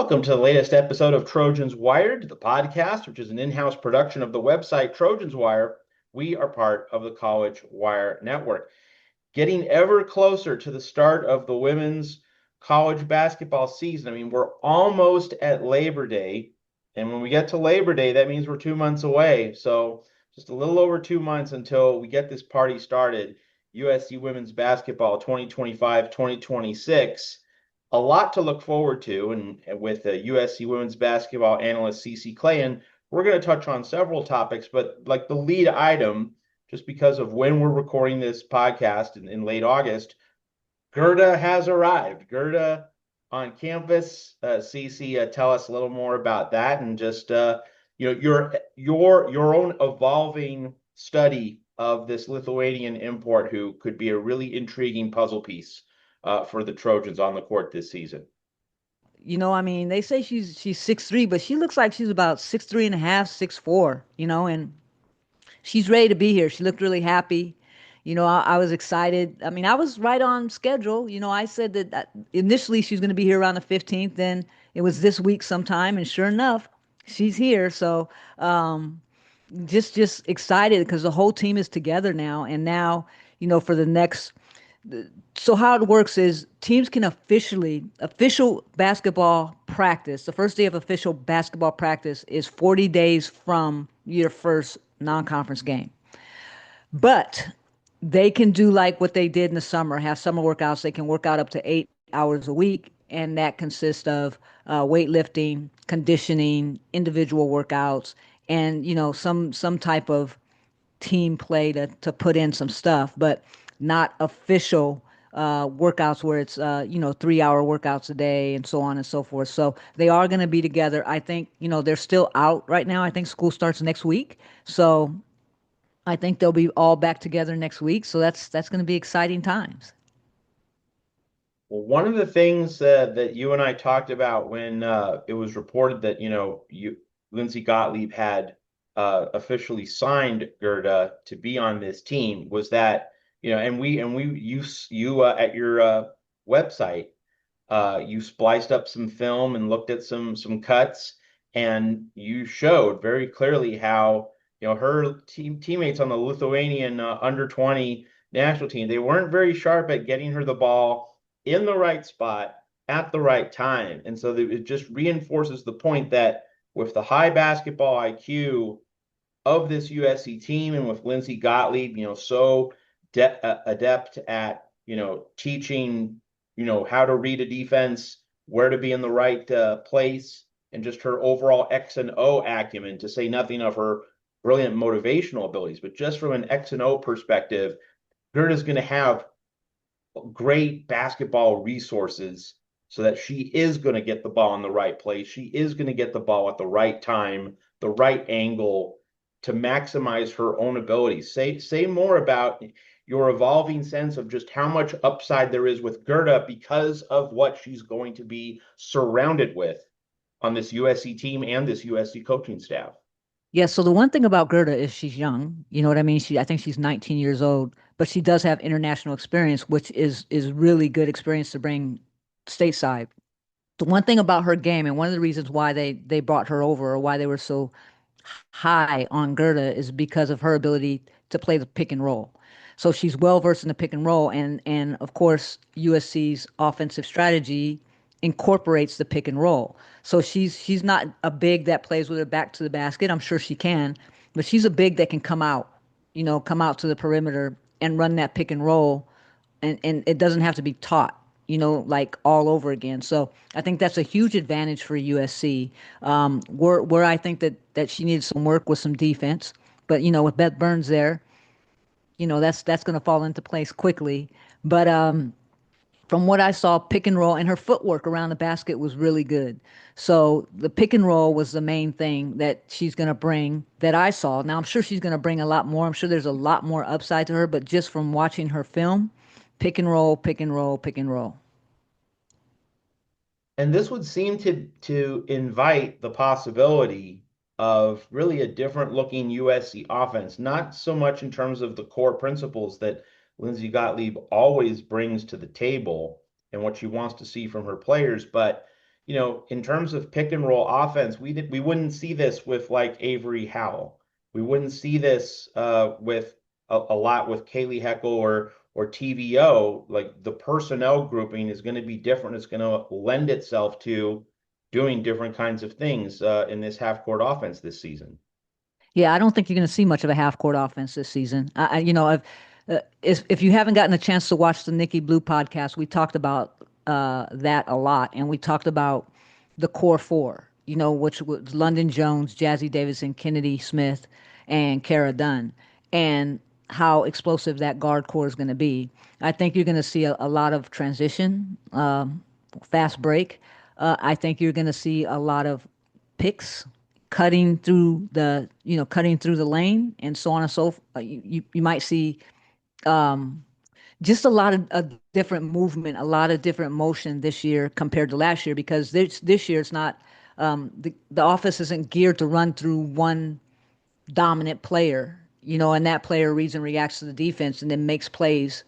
Welcome to the latest episode of Trojans Wired, the podcast, which is an in-house production of the website Trojans Wire. We are part of the College Wire Network. Getting ever closer to the start of the women's college basketball season. I mean, we're almost at Labor Day. And when we get to Labor Day, that means we're 2 months away. So just a little over 2 months until we get this party started. USC women's basketball 2025-2026. A lot to look forward to, and with USC women's basketball analyst CC Clayen, we're going to touch on several topics, but like the lead item, just because of when we're recording this podcast in late August, Gerda has arrived. Gerda on campus. CC, tell us a little more about that, and just your own evolving study of this Lithuanian import who could be a really intriguing puzzle piece for the Trojans on the court this season. I mean, they say she's 6'3", but she looks like she's about 6'3" and a half, 6'4", and she's ready to be here. She looked really happy. I was excited. I mean, I was right on schedule. I said that initially she's going to be here around the 15th, then it was this week sometime, and sure enough, she's here. So, just excited because the whole team is together now, and now, for the next. So how it works is teams can official basketball practice. The first day of official basketball practice is 40 days from your first non-conference game. But they can do like what they did in the summer, have summer workouts. They can work out up to 8 hours a week, and that consists of weightlifting, conditioning, individual workouts, and some type of team play to put in some stuff, but not official workouts where it's 3-hour workouts a day and so on and so forth. So they are going to be together. I think they're still out right now. I think school starts next week, so I think they'll be all back together next week. So that's going to be exciting times. Well, one of the things that you and I talked about when it was reported that Lindsay Gottlieb had officially signed Gerda to be on this team was that and we you at your website, you spliced up some film and looked at some cuts, and you showed very clearly how her teammates on the Lithuanian under 20 national team, they weren't very sharp at getting her the ball in the right spot at the right time, and so it just reinforces the point that with the high basketball IQ of this USC team, and with Lindsay Gottlieb, so adept at teaching how to read a defense, where to be in the right place, and just her overall X and O acumen, to say nothing of her brilliant motivational abilities. But just from an X and O perspective, Gerda's going to have great basketball resources so that she is going to get the ball in the right place. She is going to get the ball at the right time, the right angle, to maximize her own abilities. Say more about your evolving sense of just how much upside there is with Gerda because of what she's going to be surrounded with on this USC team and this USC coaching staff. Yeah, so the one thing about Gerda is she's young. You know what I mean? I think she's 19 years old, but she does have international experience, which is really good experience to bring stateside. The one thing about her game, and one of the reasons why they brought her over, or why they were so high on Gerda, is because of her ability to play the pick and roll. So she's well versed in the pick and roll, and of course USC's offensive strategy incorporates the pick and roll. So she's not a big that plays with her back to the basket. I'm sure she can, but she's a big that can come out to the perimeter and run that pick and roll, and it doesn't have to be taught, like all over again. So I think that's a huge advantage for USC. Where I think that she needs some work with some defense, but with Beth Burns there, that's going to fall into place quickly. But from what I saw, pick and roll and her footwork around the basket was really good. So the pick and roll was the main thing that she's going to bring that I saw. Now I'm sure she's going to bring a lot more. I'm sure there's a lot more upside to her, but just from watching her film, pick and roll, pick and roll, pick and roll. And this would seem to invite the possibility of really a different looking USC offense, not so much in terms of the core principles that Lindsay Gottlieb always brings to the table and what she wants to see from her players, but in terms of pick and roll offense, we wouldn't see this with like Avery Howell. We wouldn't see this with a lot with Kaylee Heckle or TVO. Like the personnel grouping is going to be different. It's going to lend itself to doing different kinds of things in this half court offense this season. Yeah, I don't think you're going to see much of a half court offense this season. If you haven't gotten a chance to watch the Nikki Blue podcast, we talked about that a lot, and we talked about the core four. Which was London Jones, Jazzy Davidson, Kennedy Smith, and Kara Dunn, and how explosive that guard core is going to be. I think you're going to see a lot of transition, fast break. I think you're going to see a lot of picks cutting through the lane and so on and so forth. You might see just a lot of a different movement, a lot of different motion this year compared to last year because this year it's not the offense isn't geared to run through one dominant player, and that player reads and reacts to the defense and then makes plays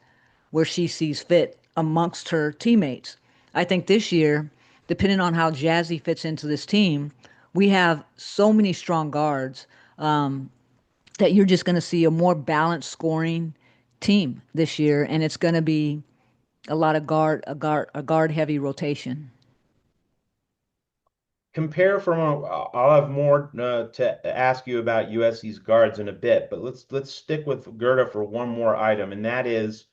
where she sees fit amongst her teammates. I think this year, depending on how Jazzy fits into this team, we have so many strong guards that you're just going to see a more balanced scoring team this year, and it's going to be a lot of a guard heavy rotation. I'll have more to ask you about USC's guards in a bit, but let's stick with Gerda for one more item, and that is,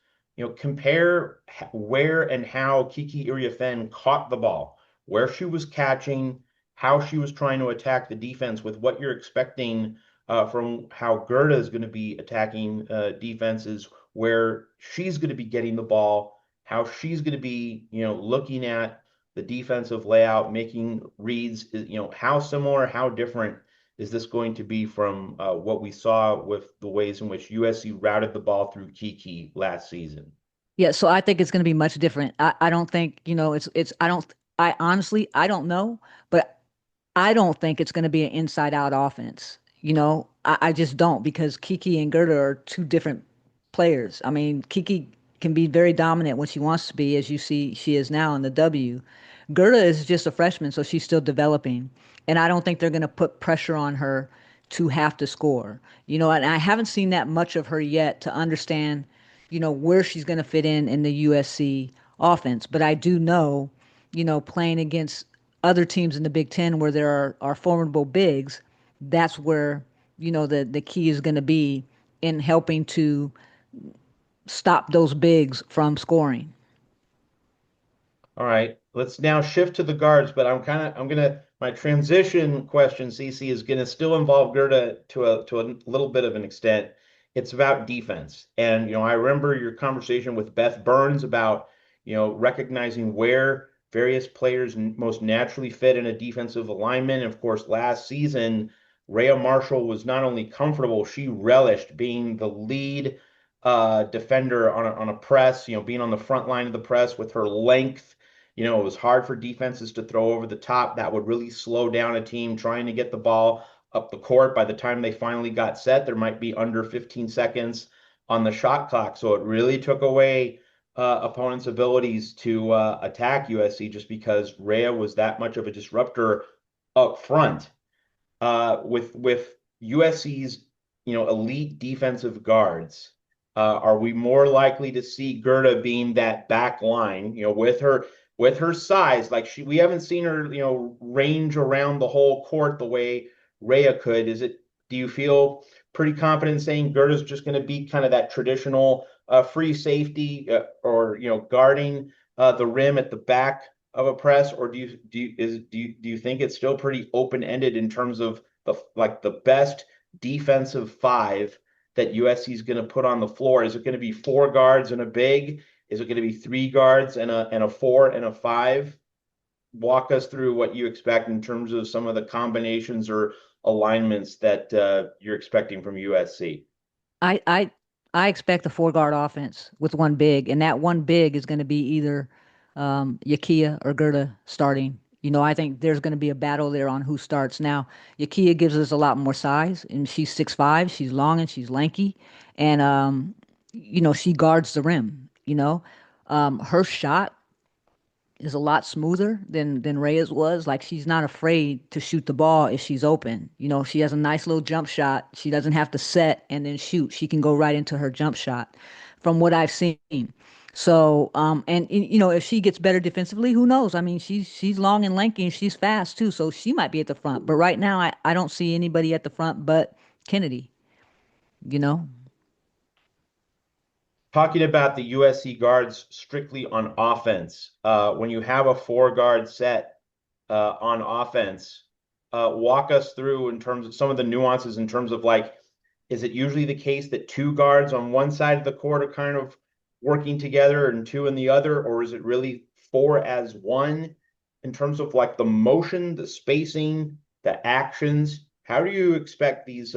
compare where and how Kiki Iriafen caught the ball, where she was catching, how she was trying to attack the defense with what you're expecting from how Gerda is going to be attacking defenses, where she's going to be getting the ball, how she's going to be, looking at the defensive layout, making reads, how similar, how different is this going to be from what we saw with the ways in which USC routed the ball through Kiki last season? Yeah, so I think it's going to be much different. I don't think, I honestly, I don't know, but I don't think it's going to be an inside out offense. I just don't because Kiki and Gerda are two different players. I mean, Kiki can be very dominant when she wants to be, as you see she is now in the W. Gerda is just a freshman, so she's still developing. And I don't think they're going to put pressure on her to have to score. And I haven't seen that much of her yet to understand, where she's going to fit in the USC offense. But I do know, playing against other teams in the Big Ten where there are formidable bigs, that's where, the key is going to be in helping to stop those bigs from scoring. All right, let's now shift to the guards, but my transition question, CC, is gonna still involve Gerda to a little bit of an extent. It's about defense. And I remember your conversation with Beth Burns about, recognizing where various players most naturally fit in a defensive alignment. And of course, last season, Rhea Marshall was not only comfortable, she relished being the lead defender on a press, being on the front line of the press with her length. It was hard for defenses to throw over the top. That would really slow down a team trying to get the ball up the court. By the time they finally got set, there might be under 15 seconds on the shot clock. So it really took away opponents' abilities to attack USC just because Rhea was that much of a disruptor up front. With USC's elite defensive guards, are we more likely to see Gerda being that back line, with her size? Like we haven't seen her, range around the whole court the way Rhea could. Do you feel pretty confident saying Gerda's just going to be kind of that traditional free safety or guarding the rim at the back of a press, or do you think it's still pretty open ended in terms of the best defensive five that USC is going to put on the floor? Is it going to be four guards and a big? Is it going to be three guards and a four and a five? Walk us through what you expect in terms of some of the combinations or alignments that you're expecting from USC. I I I expect a four guard offense with one big, and that one big is going to be either Yakia or Gerda starting. I think there's going to be a battle there on who starts. Now, Yakia gives us a lot more size, and she's 6'5", she's long and she's lanky, and she guards the rim. Her shot is a lot smoother than Reyes was. Like she's not afraid to shoot the ball if she's open. You know, she has a nice little jump shot. She doesn't have to set and then shoot. She can go right into her jump shot from what I've seen. So, you know, if she gets better defensively, who knows? I mean, she's long and lanky and she's fast too, so she might be at the front. But right now, I don't see anybody at the front but Kennedy, you know? Talking about the USC guards strictly on offense, when you have a four guard set on offense, walk us through in terms of some of the nuances in terms of like, is it usually the case that two guards on one side of the court are kind of working together and two in the other, or is it really four as one in terms of like the motion, the spacing, the actions? How do you expect these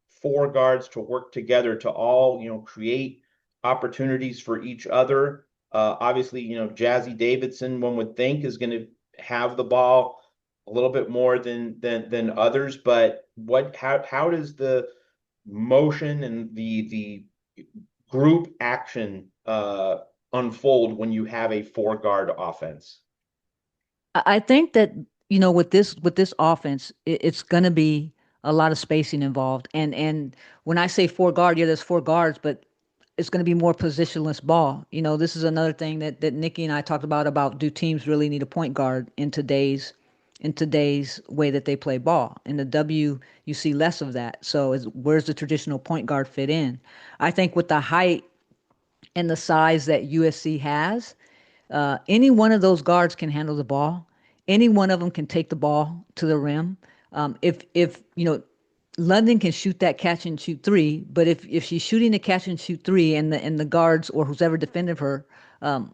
four guards to work together to all, create opportunities for each other? Obviously, Jazzy Davidson, one would think, is going to have the ball a little bit more than others, but how does the motion and the group action unfold when you have a four guard offense? I think that, you know, with this offense, it's gonna be a lot of spacing involved. And when I say four guard, yeah, there's four guards, but it's going to be more positionless ball. You know, this is another thing that Nikki and I talked about do teams really need a point guard in today's way that they play ball. In the W, you see less of that. So where's the traditional point guard fit in? I think with the height and the size that USC has, any one of those guards can handle the ball. Any one of them can take the ball to the rim. If you know, London can shoot that catch and shoot three, but if she's shooting the catch and shoot three and the guards or who's ever defended her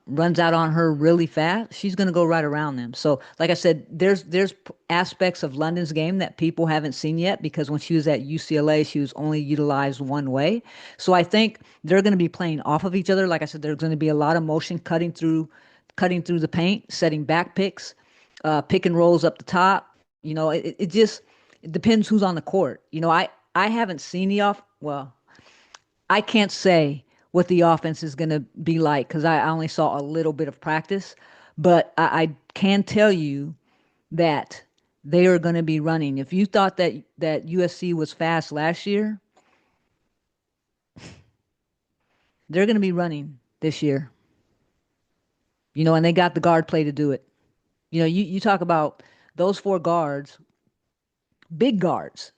runs out on her really fast, she's going to go right around them. So, like I said, there's aspects of London's game that people haven't seen yet because when she was at UCLA, she was only utilized one way. So I think they're going to be playing off of each other. Like I said, there's going to be a lot of motion cutting through the paint, setting back picks, pick and rolls up the top. You know, it depends who's on the court. You know, I haven't seen the off. Well, I can't say what the offense is going to be like because I only saw a little bit of practice, but I can tell you that they are going to be running. If you thought that USC was fast last year, they're going to be running this year. You know, and they got the guard play to do it. You know, you talk about those four guards, big guards,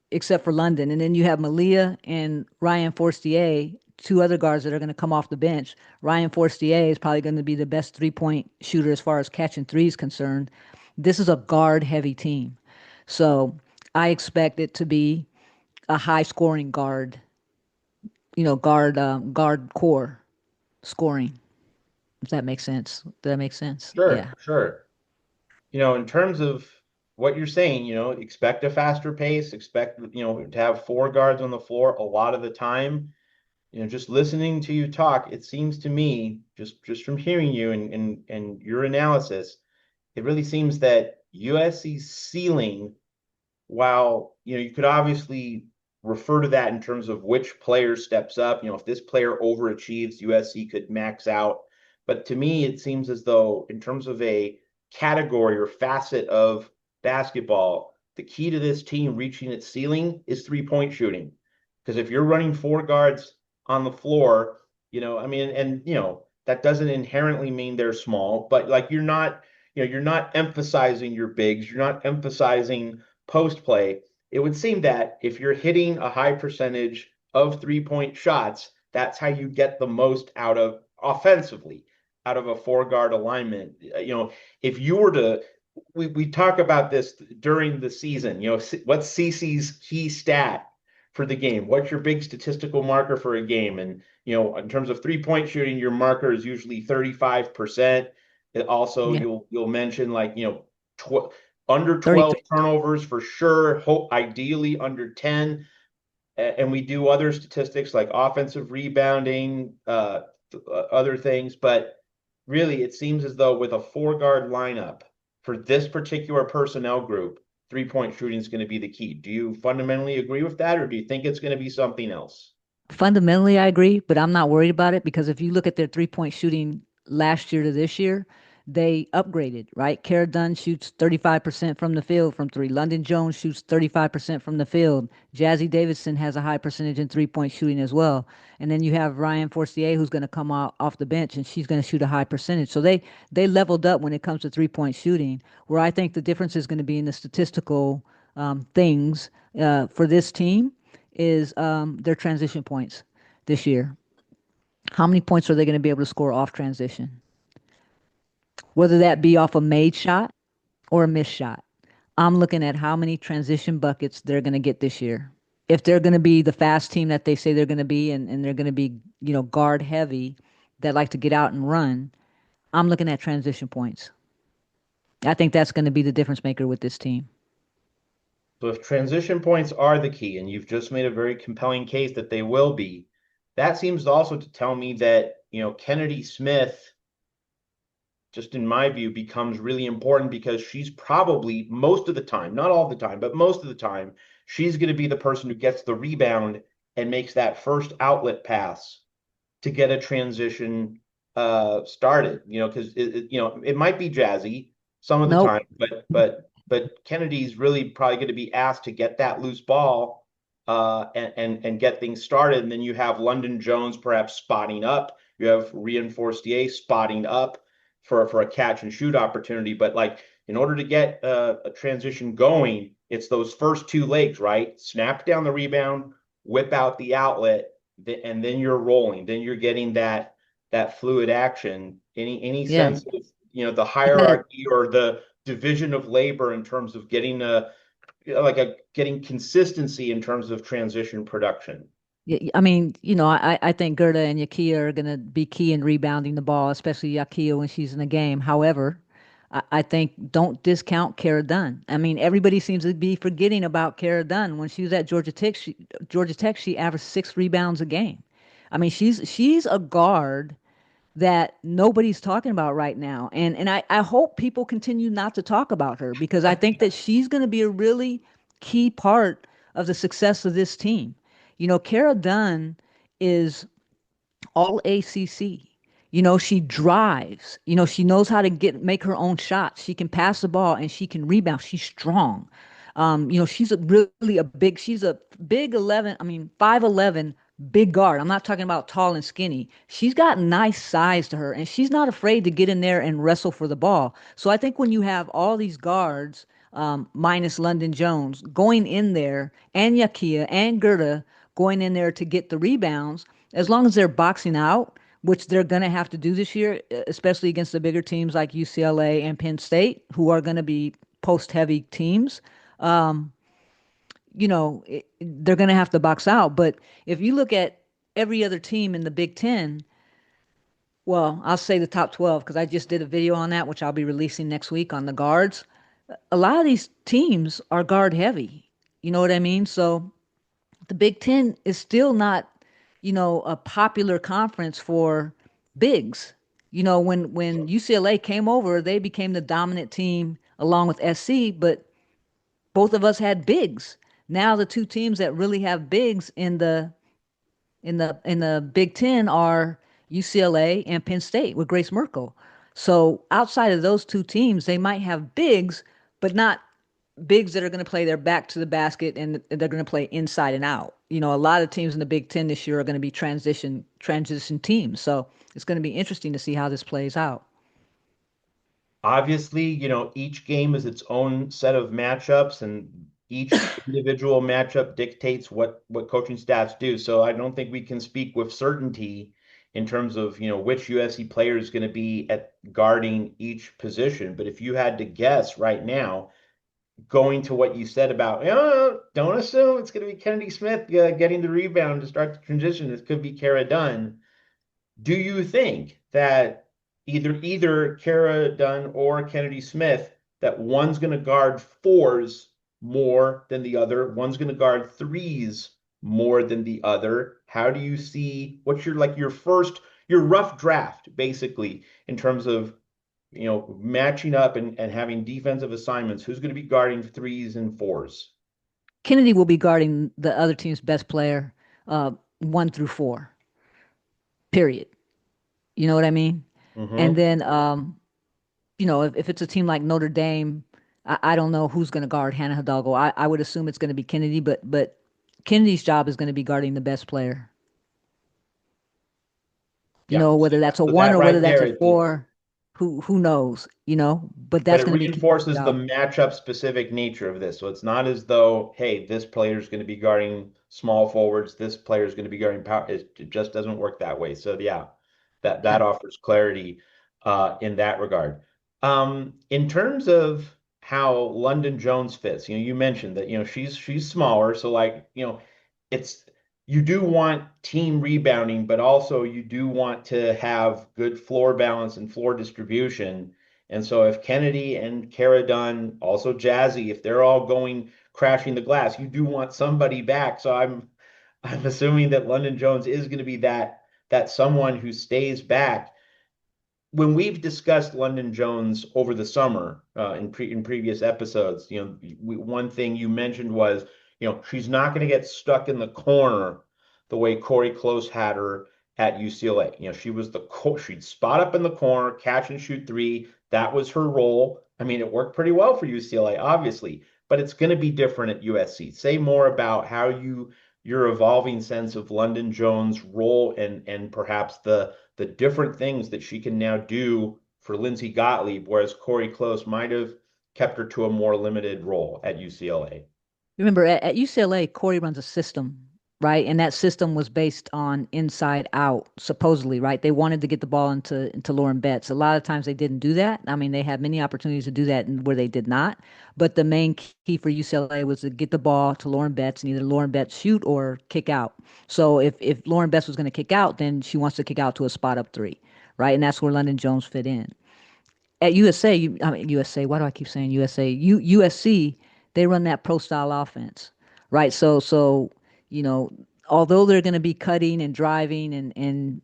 except for London. And then you have Malia and Ryan Forstier, two other guards that are going to come off the bench. Ryan Forstier is probably going to be the best 3-point shooter as far as catching threes concerned. This is a guard heavy team. So I expect it to be a high scoring guard, guard core scoring. If that makes sense. Does that make sense? Sure, Yeah. sure. In terms of what you're saying, expect a faster pace, expect, to have four guards on the floor a lot of the time. Just listening to you talk, it seems to me, just from hearing you and your analysis, it really seems that USC's ceiling, while you could obviously refer to that in terms of which player steps up, if this player overachieves, USC could max out. But to me, it seems as though in terms of a category or facet of basketball, the key to this team reaching its ceiling is three-point shooting. Because if you're running four guards on the floor, I mean, and that doesn't inherently mean they're small, but like you're not emphasizing your bigs, you're not emphasizing post play. It would seem that if you're hitting a high percentage of 3-point shots, that's how you get the most out of offensively, out of a four guard alignment. If you were to, we talk about this during the season, what's CC's key stat for the game? What's your big statistical marker for a game? And, in terms of 3-point shooting, your marker is usually 35%. It also, Yeah. you'll mention like, under 12 33. turnovers for sure, hope ideally under 10. And we do other statistics like offensive rebounding, other things. But really, it seems as though with a four guard lineup for this particular personnel group, 3-point shooting is going to be the key. Do you fundamentally agree with that, or do you think it's going to be something else? Fundamentally, I agree, but I'm not worried about it because if you look at their 3-point shooting last year to this year, they upgraded, right? Kara Dunn shoots 35% from the field from three. London Jones shoots 35% from the field. Jazzy Davidson has a high percentage in three-point shooting as well. And then you have Ryan Forcier who's going to come out off the bench and she's going to shoot a high percentage. So they leveled up when it comes to three-point shooting, where I think the difference is going to be in the statistical things for this team is their transition points this year. How many points are they going to be able to score off transition? Whether that be off a made shot or a missed shot. I'm looking at how many transition buckets they're going to get this year. If they're going to be the fast team that they say they're going to be, and they're going to be, guard heavy that like to get out and run, I'm looking at transition points. I think that's going to be the difference maker with this team. So if transition points are the key, and you've just made a very compelling case that they will be, that seems also to tell me that, Kennedy Smith, just in my view, becomes really important because she's probably most of the time, not all the time, but most of the time, she's going to be the person who gets the rebound and makes that first outlet pass to get a transition started. Because it might be Jazzy some of the Nope. time, but Kennedy's really probably going to be asked to get that loose ball and get things started. And then you have London Jones perhaps spotting up. You have Reinforced DA spotting up for a catch and shoot opportunity. But like in order to get a transition going, it's those first two legs, right? Snap down the rebound, whip out the outlet, and then you're rolling. Then you're getting that fluid action. Any Yeah. sense of the You gotta, hierarchy or the division of labor in terms of getting getting consistency in terms of transition production? I mean, I think Gerda and Yakia are going to be key in rebounding the ball, especially Yakia when she's in the game. However, I think don't discount Kara Dunn. I mean, everybody seems to be forgetting about Kara Dunn. When she was at Georgia Tech, she averaged 6 rebounds a game. I mean, she's a guard that nobody's talking about right now. And I hope people continue not to talk about her because I think that she's going to be a really key part of the success of this team. Kara Dunn is all ACC. She drives. She knows how to make her own shots. She can pass the ball and she can rebound. She's strong. She's a big 11, I mean, 5'11", big guard. I'm not talking about tall and skinny. She's got nice size to her and she's not afraid to get in there and wrestle for the ball. So I think when you have all these guards, minus London Jones, going in there and Yakia and Gerda going in there to get the rebounds, as long as they're boxing out, which they're going to have to do this year, especially against the bigger teams like UCLA and Penn State, who are going to be post heavy teams. Um, they're going to have to box out. But if you look at every other team in the Big Ten, well, I'll say the top 12 because I just did a video on that, which I'll be releasing next week on the guards. A lot of these teams are guard heavy. You know what I mean? So the Big Ten is still not, a popular conference for bigs. When UCLA came over, they became the dominant team along with SC, but both of us had bigs. Now the two teams that really have bigs in the Big Ten are UCLA and Penn State with Grace Merkel. So outside of those two teams, they might have bigs, but not bigs that are going to play their back to the basket and they're going to play inside and out. A lot of teams in the Big Ten this year are going to be transition teams. So it's going to be interesting to see how this plays out. Obviously, each game is its own set of matchups, and each individual matchup dictates what coaching staffs do. So I don't think we can speak with certainty in terms of, which USC player is going to be at guarding each position. But if you had to guess right now, going to what you said about, don't assume it's going to be Kennedy Smith getting the rebound to start the transition. It could be Kara Dunn. Do you think that either Kara Dunn or Kennedy Smith, that one's going to guard fours more than the other, one's going to guard threes more than the other? How do you see what's your rough draft basically in terms of matching up and having defensive assignments? Who's going to be guarding threes and fours? Kennedy will be guarding the other team's best player, 1 through 4, period. You know what I mean? And Mm-hmm. then if it's a team like Notre Dame, I don't know who's going to guard Hannah Hidalgo. I would assume it's going to be Kennedy, but Kennedy's job is going to be guarding the best player. Yeah. So, Whether yeah. that's a So one that or whether right that's there, a four, who knows, but but that's it going to be Kennedy's reinforces the job. matchup specific nature of this. So it's not as though, hey, this player is going to be guarding small forwards, this player is going to be guarding power. It just doesn't work that way. So yeah, that Yeah. offers clarity in that regard. In terms of how London Jones fits, you mentioned that she's smaller, so like it's you do want team rebounding, but also you do want to have good floor balance and floor distribution. And so if Kennedy and Kara Dunn, also Jazzy, if they're all going crashing the glass, you do want somebody back. So I'm assuming that London Jones is going to be that someone who stays back. When we've discussed London Jones over the summer in previous episodes, one thing you mentioned was, she's not going to get stuck in the corner the way Corey Close had her at UCLA. She was she'd spot up in the corner, catch and shoot three. That was her role. I mean, it worked pretty well for UCLA, obviously, but it's going to be different at USC. Say more about how your evolving sense of London Jones' role and perhaps the different things that she can now do for Lindsay Gottlieb, whereas Corey Close might have kept her to a more limited role at UCLA. Remember, at UCLA, Corey runs a system, right? And that system was based on inside out, supposedly, right? They wanted to get the ball into Lauren Betts. A lot of times they didn't do that. I mean, they had many opportunities to do that and where they did not. But the main key for UCLA was to get the ball to Lauren Betts and either Lauren Betts shoot or kick out. So if Lauren Betts was going to kick out, then she wants to kick out to a spot up three, right? And that's where London Jones fit in. At USA, I mean USA. Why do I keep saying USA? USC, they run that pro style offense, right? So you know, although they're going to be cutting and driving and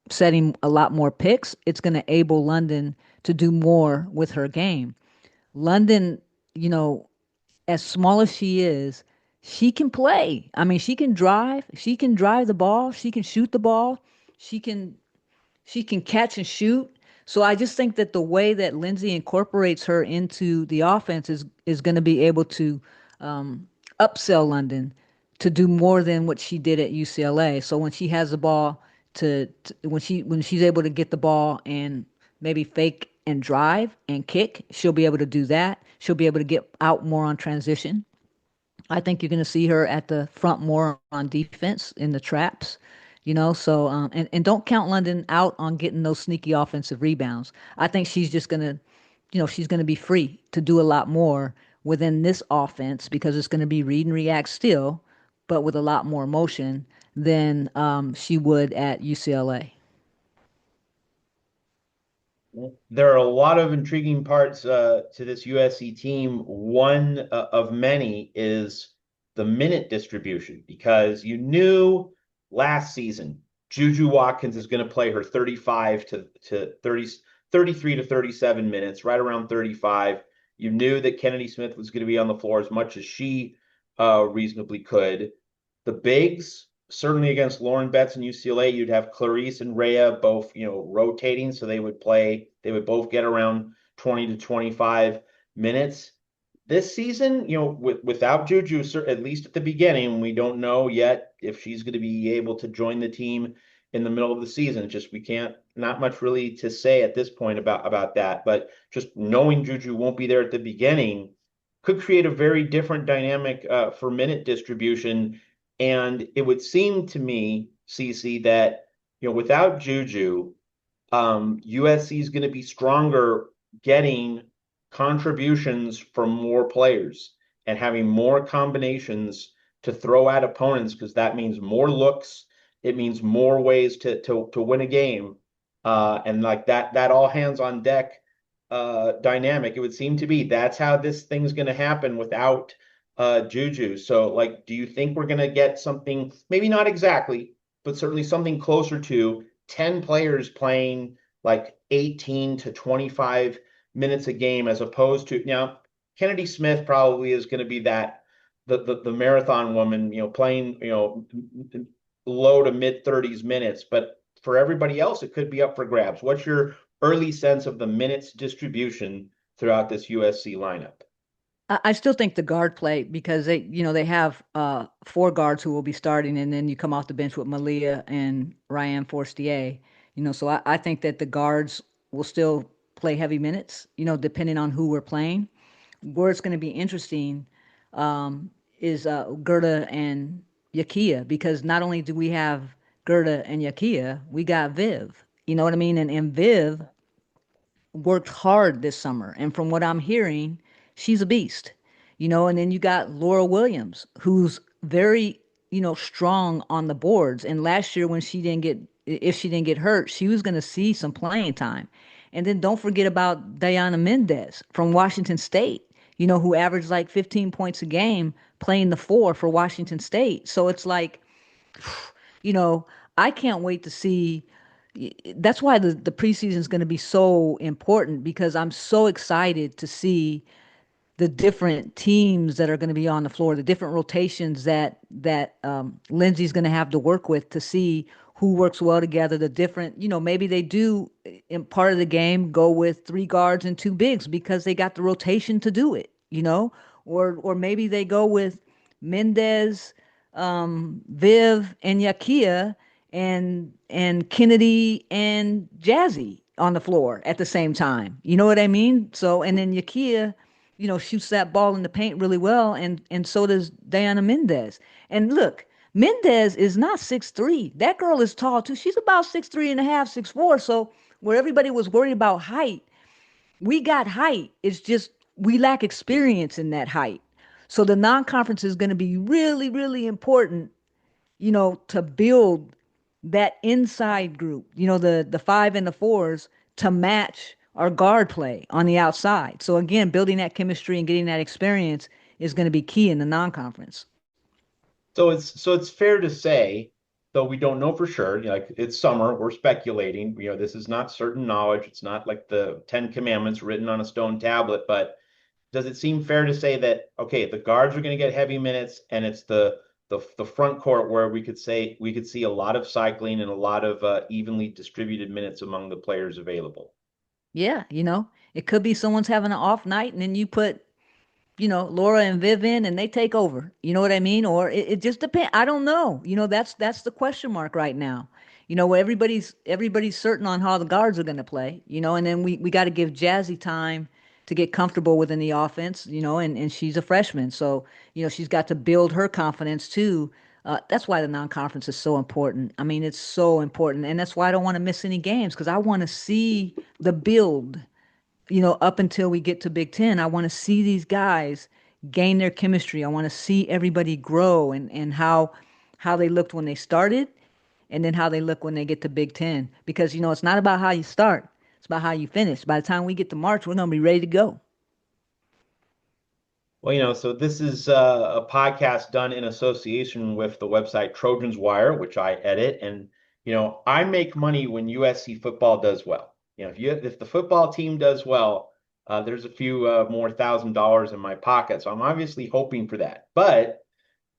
setting a lot more picks, it's going to enable London to do more with her game. London, you know, as small as she is, she can play. I mean, she can drive. She can drive the ball. She can shoot the ball. She can she can catch and shoot. So I just think that the way that Lindsay incorporates her into the offense is going to be able to um, upsell London to do more than what she did at UCLA. So when she has the ball when she's able to get the ball and maybe fake and drive and kick, she'll be able to do that. She'll be able to get out more on transition. I think you're going to see her at the front more on defense in the traps, So and don't count London out on getting those sneaky offensive rebounds. I think she's just going to, she's going to be free to do a lot more within this offense because it's going to be read and react still, but with a lot more motion than she would at UCLA. There are a lot of intriguing parts to this USC team. One of many is the minute distribution because you knew last season JuJu Watkins is going to play her 35 to 30, 33 to 37 minutes, right around 35. You knew that Kennedy Smith was going to be on the floor as much as she reasonably could. The bigs, certainly against Lauren Betts and UCLA, you'd have Clarice and Rhea both, rotating. So they would both get around 20 to 25 minutes. This season, without Juju, at least at the beginning, we don't know yet if she's going to be able to join the team in the middle of the season. Just we can't, not much really to say at this point about that. But just knowing Juju won't be there at the beginning could create a very different dynamic for minute distribution. And it would seem to me, CC, that without Juju, USC is going to be stronger getting contributions from more players and having more combinations to throw at opponents because that means more looks. It means more ways to win a game. And like that all hands on deck dynamic, it would seem to be that's how this thing's going to happen without Juju. So, like, do you think we're going to get something, maybe not exactly, but certainly something closer to 10 players playing like 18 to 25 minutes a game as opposed to now Kennedy Smith probably is going to be that the marathon woman, playing, low to mid 30s minutes, but for everybody else it could be up for grabs. What's your early sense of the minutes distribution throughout this USC lineup. I still think the guard play because they have four guards who will be starting, and then you come off the bench with Malia and Ryan Forstier. So I think that the guards will still play heavy minutes, depending on who we're playing. Where it's going to be interesting is Gerda and Yakia, because not only do we have Gerda and Yakia, we got Viv. You know what I mean? And Viv worked hard this summer. And from what I'm hearing, she's a beast. And then you got Laura Williams, who's very, strong on the boards. And last year when if she didn't get hurt, she was going to see some playing time. And then don't forget about Diana Mendez from Washington State, who averaged like 15 points a game playing the four for Washington State. So it's like, you know, I can't wait to see. That's why the preseason is going to be so important, because I'm so excited to see the different teams that are going to be on the floor, the different rotations that Lindsay's going to have to work with to see who works well together. The different, maybe they do in part of the game go with three guards and two bigs because they got the rotation to do it, or maybe they go with Mendez, Viv, and Yakia, and Kennedy and Jazzy on the floor at the same time. You know what I mean? So, and then Yakia, shoots that ball in the paint really well, and so does Diana Mendez. And look, Mendez is not 6'3". That girl is tall too. She's about 6'3" and a half, 6'4". So where everybody was worried about height, we got height. It's just we lack experience in that height. So the non-conference is going to be really, really important, to build that inside group, the five and the fours to match our guard play on the outside. So again, building that chemistry and getting that experience is going to be key in the non-conference. So it's fair to say, though we don't know for sure, like it's summer, we're speculating. This is not certain knowledge. It's not like the Ten Commandments written on a stone tablet, but does it seem fair to say that okay, the guards are going to get heavy minutes, and it's the front court where we could see a lot of cycling and a lot of evenly distributed minutes among the players available? Yeah, it could be someone's having an off night and then you put Laura and Vivian, and they take over. You know what I mean? Or it just depends. I don't know. That's the question mark right now. Where everybody's certain on how the guards are going to play. And then we got to give Jazzy time to get comfortable within the offense. And she's a freshman, so she's got to build her confidence too. That's why the non-conference is so important. I mean, it's so important, and that's why I don't want to miss any games, because I want to see the build, up until we get to Big Ten. I want to see these guys gain their chemistry. I want to see everybody grow, and how they looked when they started, and then how they look when they get to Big Ten. Because it's not about how you start; it's about how you finish. By the time we get to March, we're gonna be ready to go. Well, so this is a podcast done in association with the website Trojan's Wire, which I edit, and I make money when USC football does well. If the football team does well, there's a few more $1,000 in my pocket, so I'm obviously hoping for that. But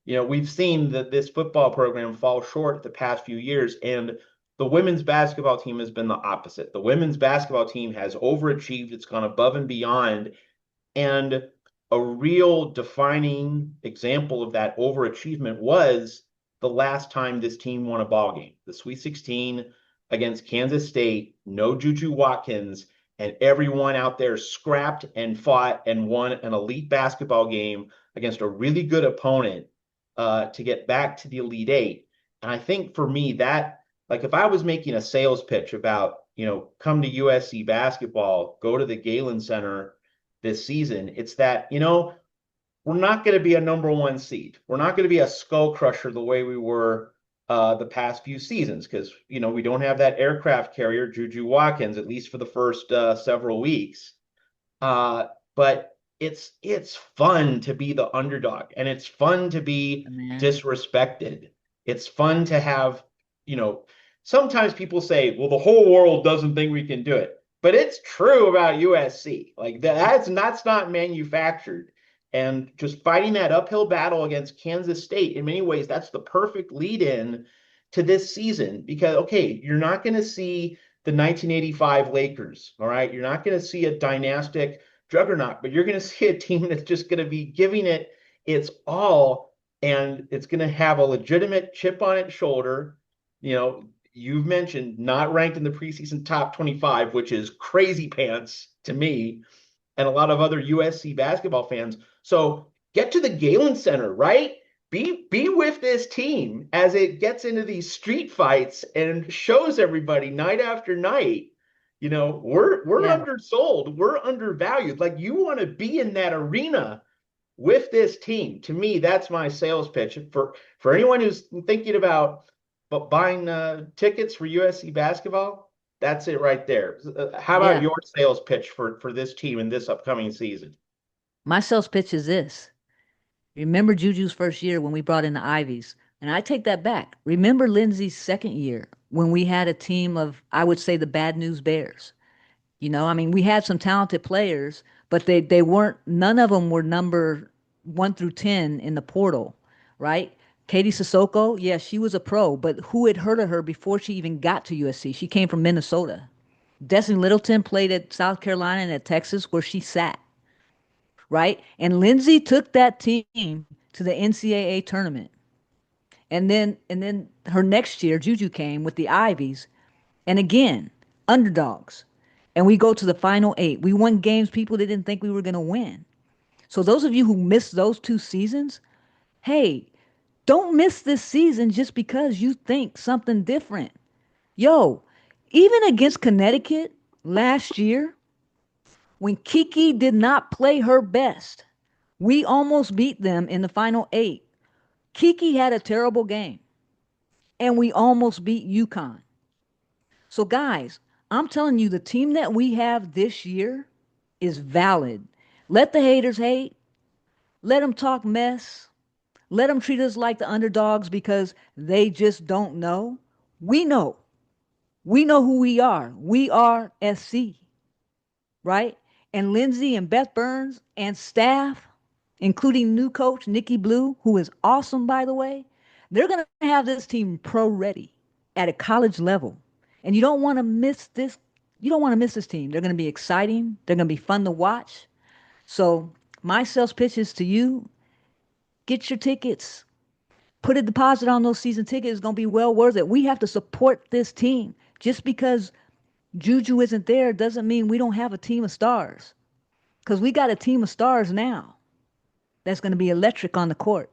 we've seen that this football program fall short the past few years, and the women's basketball team has been the opposite. The women's basketball team has overachieved; it's gone above and beyond. And a real defining example of that overachievement was the last time this team won a ball game, the Sweet 16 against Kansas State, no JuJu Watkins, and everyone out there scrapped and fought and won an elite basketball game against a really good opponent to get back to the Elite Eight. And I think for me, that, like, if I was making a sales pitch about, come to USC basketball, go to the Galen Center this season, it's that, we're not going to be a number one seed. We're not going to be a skull crusher the way we were the past few seasons, because, we don't have that aircraft carrier, JuJu Watkins, at least for the first several weeks. But it's fun to be the underdog, and it's fun to be Man. disrespected. It's fun to have, sometimes people say, well, the whole world doesn't think we can do it. But it's true about USC. Like that's not manufactured. And just fighting that uphill battle against Kansas State, in many ways, that's the perfect lead in to this season. Because, okay, you're not going to see the 1985 Lakers. All right. You're not going to see a dynastic juggernaut, but you're going to see a team that's just going to be giving it its all, and it's going to have a legitimate chip on its shoulder. You've mentioned not ranked in the preseason top 25, which is crazy pants to me and a lot of other USC basketball fans. So get to the Galen Center, right? Be with this team as it gets into these street fights and shows everybody night after night. We're Yeah. undersold, we're undervalued. Like, you want to be in that arena with this team. To me, that's my sales pitch for anyone who's thinking about buying tickets for USC basketball. That's it right there. How about Yeah. your sales pitch for this team in this upcoming season? My sales pitch is this. Remember Juju's first year when we brought in the Ivies? And I take that back. Remember Lindsay's second year when we had a team of, I would say, the Bad News Bears. I mean, we had some talented players, but they weren't, none of them were number 1 through 10 in the portal, right? Katie Sissoko, yeah, she was a pro, but who had heard of her before she even got to USC? She came from Minnesota. Destiny Littleton played at South Carolina and at Texas, where she sat, right? And Lindsay took that team to the NCAA tournament. And then her next year, Juju came with the Ivies, and again, underdogs. And we go to the final eight. We won games people didn't think we were going to win. So those of you who missed those 2 seasons, hey, don't miss this season just because you think something different. Yo, even against Connecticut last year, when Kiki did not play her best, we almost beat them in the final eight. Kiki had a terrible game, and we almost beat UConn. So, guys, I'm telling you, the team that we have this year is valid. Let the haters hate. Let them talk mess. Let them treat us like the underdogs because they just don't know. We know. We know who we are. We are SC, right? And Lindsay and Beth Burns and staff, including new coach Nikki Blue, who is awesome, by the way, they're going to have this team pro ready at a college level. And you don't want to miss this. You don't want to miss this team. They're going to be exciting. They're going to be fun to watch. So, my sales pitch is to you: get your tickets, put a deposit on those season tickets. It's going to be well worth it. We have to support this team. Just because Juju isn't there doesn't mean we don't have a team of stars, because we got a team of stars now that's going to be electric on the court.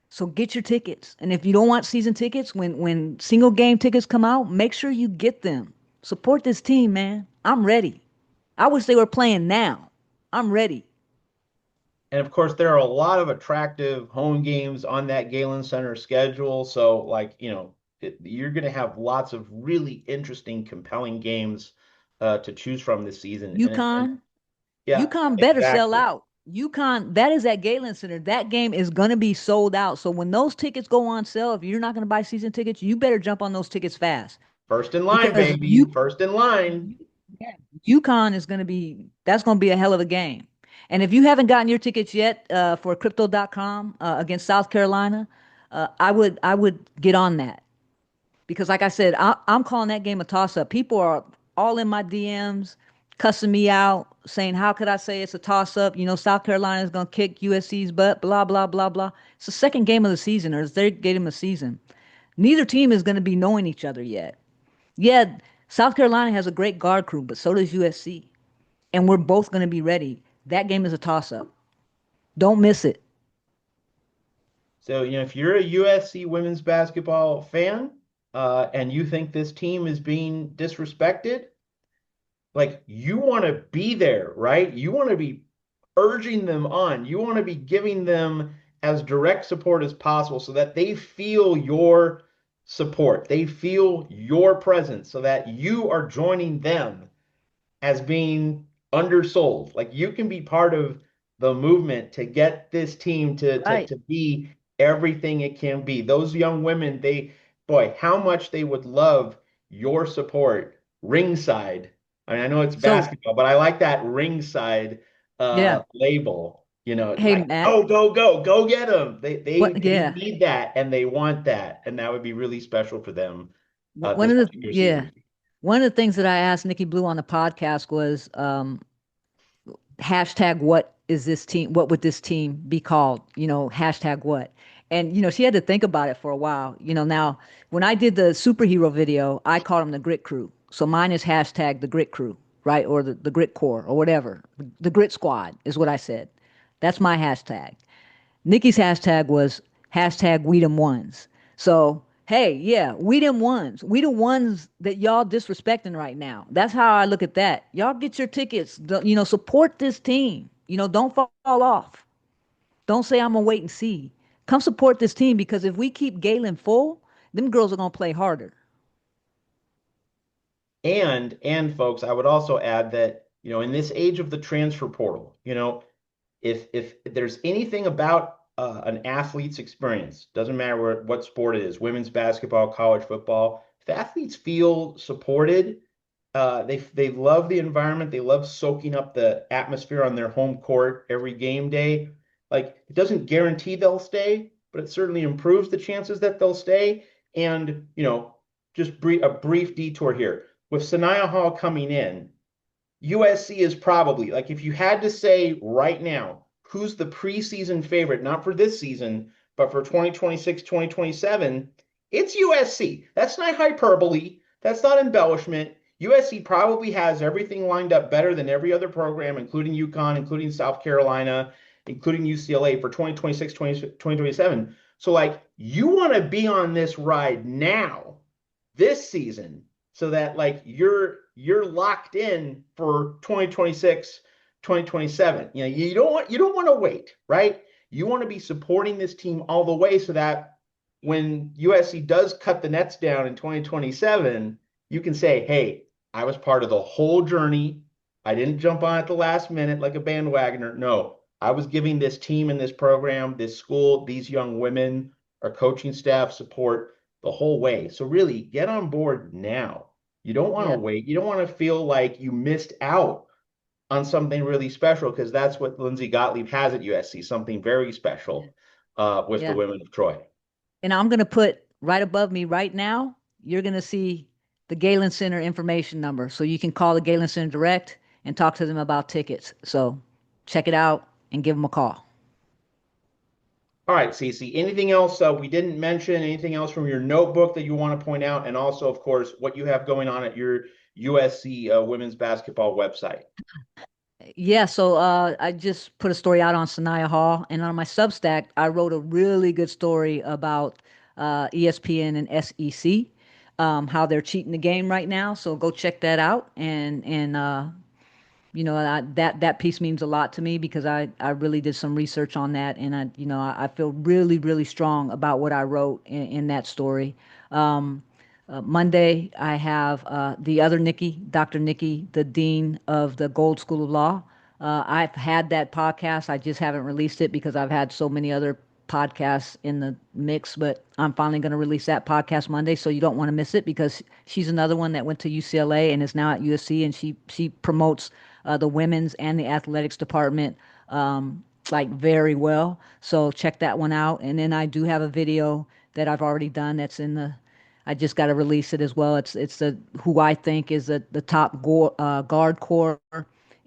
So get your tickets. And if you don't want season tickets, when single game tickets come out, make sure you get them. Support this team, man. I'm ready. I wish they were playing now. I'm ready. And of course, there are a lot of attractive home games on that Galen Center schedule. So, like, you're going to have lots of really interesting, compelling games to choose from this season. And UConn, yeah, UConn better sell exactly. out. UConn, that is at Galen Center. That game is going to be sold out. So when those tickets go on sale, if you're not going to buy season tickets, you better jump on those tickets fast, First in line, because baby. First in line. yeah, UConn is going to be, that's going to be a hell of a game. And if you haven't gotten your tickets yet for crypto.com against South Carolina, I would get on that, because like I said, I'm calling that game a toss up. People are all in my DMs cussing me out, saying, how could I say it's a toss up? South Carolina is going to kick USC's butt, blah, blah, blah, blah. It's the second game of the season, or it's their game of the season. Neither team is going to be knowing each other yet. Yeah, South Carolina has a great guard crew, but so does USC. And we're both going to be ready. That game is a toss up. Don't miss it. So, if you're a USC women's basketball fan, and you think this team is being disrespected, like, you want to be there, right? You want to be urging them on. You want to be giving them as direct support as possible so that they feel your support. They feel your presence so that you are joining them as being undersold. Like, you can be part of the movement to get this team Right. to be everything it can be. Those young women, boy, how much they would love your support ringside. I mean, I know it's So, basketball, but I like that ringside yeah. label. Hey, Like, Matt. go get them. What? They Yeah. need that and they want that, and that would be really special for them One this of the, particular yeah. season. One of the things that I asked Nikki Blue on the podcast was hashtag what is this team? What would this team be called? Hashtag what? And she had to think about it for a while. Now when I did the superhero video, I called them the Grit Crew. So mine is hashtag the Grit Crew, right? Or the Grit Corps or whatever. The Grit Squad is what I said. That's my hashtag. Nikki's hashtag was hashtag we them ones. So, hey, yeah, we them ones. We the ones that y'all disrespecting right now. That's how I look at that. Y'all get your tickets. Support this team. Don't fall off. Don't say I'm gonna wait and see. Come support this team because if we keep Galen full, them girls are gonna play harder. And folks, I would also add that, in this age of the transfer portal, if there's anything about an athlete's experience, doesn't matter what sport it is, women's basketball, college football, if athletes feel supported, they love the environment, they love soaking up the atmosphere on their home court every game day. Like it doesn't guarantee they'll stay, but it certainly improves the chances that they'll stay. And just a brief detour here with Sanaya Hall coming in. USC is probably, like, if you had to say right now, who's the preseason favorite, not for this season, but for 2026, 2027, it's USC. That's not hyperbole. That's not embellishment. USC probably has everything lined up better than every other program, including UConn, including South Carolina, including UCLA for 2026, 2027. So, like, you want to be on this ride now, this season, so that like you're locked in for 2026, 2027. You don't want to wait, right? You want to be supporting this team all the way so that when USC does cut the nets down in 2027, you can say, "Hey, I was part of the whole journey. I didn't jump on at the last minute like a bandwagoner. No, I was giving this team and this program, this school, these young women, our coaching staff support the whole way. So really get on board now. You don't want to Yeah, wait. You don't want to feel like you missed out on something really special because that's what Lindsay Gottlieb has at USC, something very special with the yeah. women of Troy. And I'm gonna put right above me right now, you're gonna see the Galen Center information number. So you can call the Galen Center direct and talk to them about tickets. So check it out and give them a call. All right, Cece, anything else we didn't mention? Anything else from your notebook that you want to point out? And also, of course, what you have going on at your USC women's basketball website. Yeah, so I just put a story out on Sanaya Hall, and on my Substack, I wrote a really good story about ESPN and SEC, how they're cheating the game right now. So go check that out, and that piece means a lot to me because I really did some research on that, and I feel really really strong about what I wrote in that story. Um, Monday, I have the other Nikki, Dr. Nikki, the dean of the Gold School of Law. I've had that podcast. I just haven't released it because I've had so many other podcasts in the mix, but I'm finally going to release that podcast Monday. So you don't want to miss it because she's another one that went to UCLA and is now at USC, and she promotes the women's and the athletics department like very well. So check that one out. And then I do have a video that I've already done that's in the I just got to release it as well. It's the who I think is the top guard core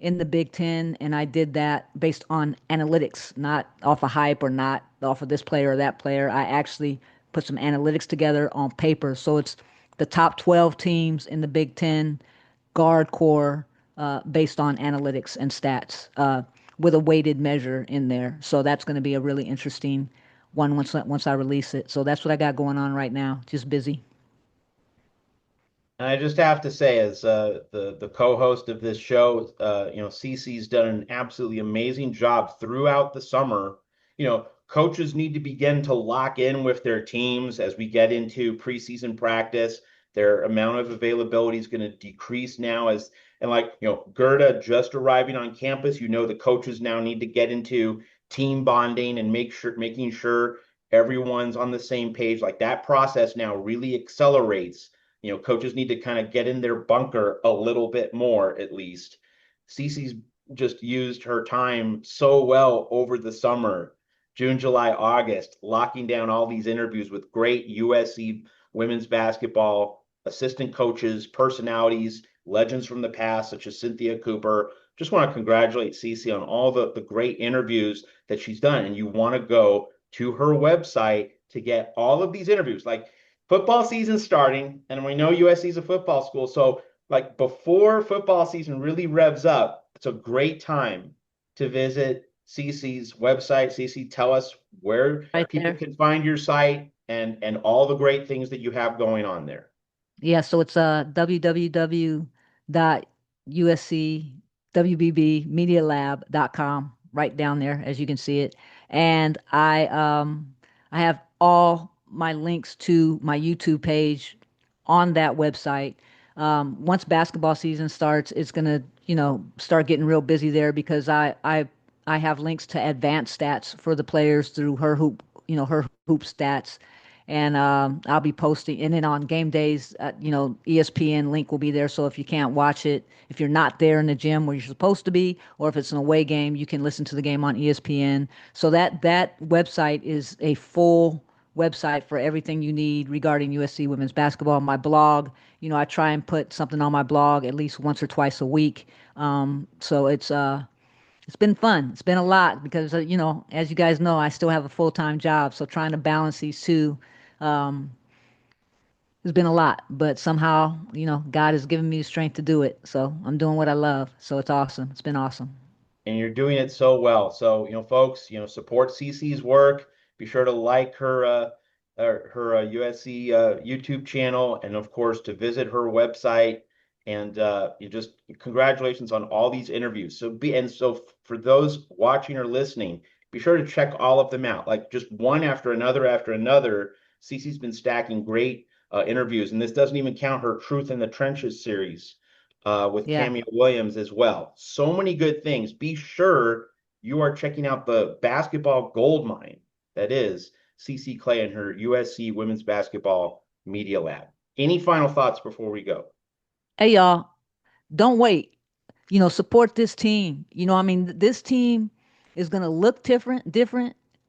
in the Big Ten, and I did that based on analytics, not off of hype or not off of this player or that player. I actually put some analytics together on paper, so it's the top 12 teams in the Big Ten guard core based on analytics and stats with a weighted measure in there. So that's going to be a really interesting one once I release it. So that's what I got going on right now. Just busy. And I just have to say, as the co-host of this show, Cece's done an absolutely amazing job throughout the summer. Coaches need to begin to lock in with their teams as we get into preseason practice. Their amount of availability is going to decrease now and like, Gerda just arriving on campus, the coaches now need to get into team bonding and making sure everyone's on the same page. Like that process now really accelerates. Coaches need to kind of get in their bunker a little bit more, at least. Cece's just used her time so well over the summer, June, July, August, locking down all these interviews with great USC women's basketball assistant coaches, personalities, legends from the past, such as Cynthia Cooper. Just want to congratulate Cece on all the great interviews that she's done. And you want to go to her website to get all of these interviews. Like football season starting, and we know USC is a football school. So, like before football season really revs up, it's a great time to visit Cece's website. Cece, tell us where Right people there. can find your site and all the great things that you have going on there. Yeah, so it's www.uscwbbmedialab.com right down there as you can see it. And I have all my links to my YouTube page on that website. Once basketball season starts, it's gonna, start getting real busy there because I have links to advanced stats for the players through her hoop stats, and I'll be posting. And then on game days, ESPN link will be there. So if you can't watch it, if you're not there in the gym where you're supposed to be, or if it's an away game, you can listen to the game on ESPN. So that website is a full website for everything you need regarding USC women's basketball. My blog, I try and put something on my blog at least once or twice a week. So it's been fun. It's been a lot because, as you guys know, I still have a full-time job. So trying to balance these two um, has been a lot. But somehow, God has given me the strength to do it. So I'm doing what I love. So it's awesome. It's been awesome. And you're doing it so well. So, folks, support Cece's work. Be sure to like her USC YouTube channel, and of course to visit her website. And you just congratulations on all these interviews. So for those watching or listening, be sure to check all of them out. Like just one after another after another. Cece's been stacking great interviews, and this doesn't even count her Truth in the Trenches series with Yeah. Cameo Williams as well. So many good things. Be sure you are checking out the basketball gold mine that is CC Clay and her USC Women's Basketball Media Lab. Any final thoughts before we go? Hey, y'all, don't wait. Support this team. This team is going to look different,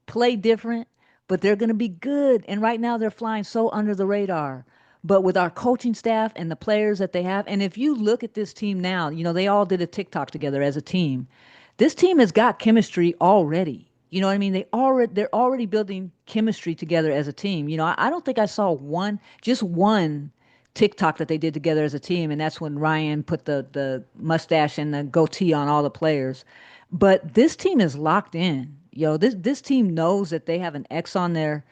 play different, but they're going to be good. And right now they're flying so under the radar. But with our coaching staff and the players that they have, and if you look at this team now, they all did a TikTok together as a team. This team has got chemistry already. You know what I mean? They're already building chemistry together as a team. I don't think I saw just one TikTok that they did together as a team, and that's when Ryan put the mustache and the goatee on all the players. But this team is locked in. This team knows that they have an X on their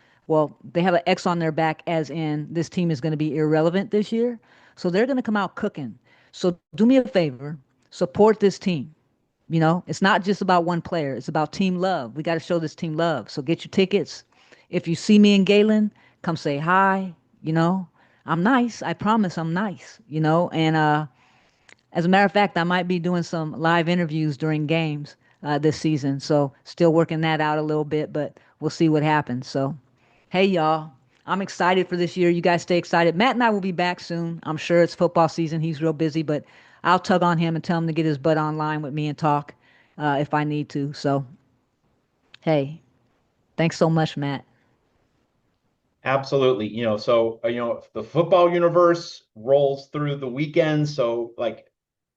they have an X on their back, as in this team is going to be irrelevant this year. So they're going to come out cooking. So do me a favor, support this team. It's not just about one player. It's about team love. We got to show this team love. So get your tickets. If you see me in Galen, come say hi. You know, I'm nice. I promise I'm nice. And as a matter of fact, I might be doing some live interviews during games this season. So still working that out a little bit, but we'll see what happens. So, hey, y'all. I'm excited for this year. You guys stay excited. Matt and I will be back soon. I'm sure it's football season. He's real busy, but I'll tug on him and tell him to get his butt online with me and talk if I need to. So, hey, thanks so much, Matt. Absolutely. The football universe rolls through the weekends. So, like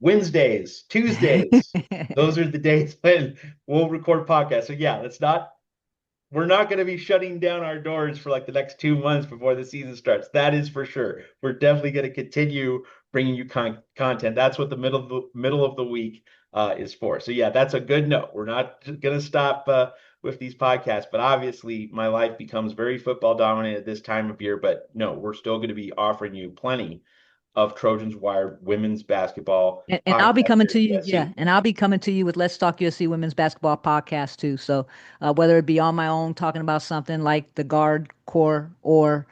Wednesdays, Tuesdays, those are the days when we'll record podcasts. So, yeah, we're not going to be shutting down our doors for like the next 2 months before the season starts. That is for sure. We're definitely going to continue bringing you content. That's what the middle of the week is for. So yeah, that's a good note. We're not going to stop with these podcasts, but obviously my life becomes very football dominant at this time of year. But no, we're still going to be offering you plenty of Trojans Wire women's basketball And I'll be podcasts coming here to at you, USC. yeah. And I'll be coming to you with Let's Talk USC Women's Basketball podcast too. So whether it be on my own talking about something like the guard core or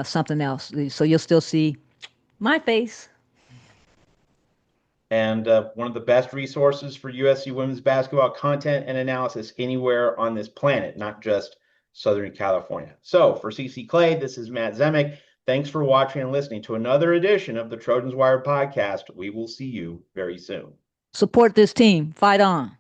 something else, so you'll still see my face. And one of the best resources for USC women's basketball content and analysis anywhere on this planet, not just Southern California. So for CC Clay, this is Matt Zemek. Thanks for watching and listening to another edition of the Trojans Wire podcast. We will see you very soon. Support this team. Fight on.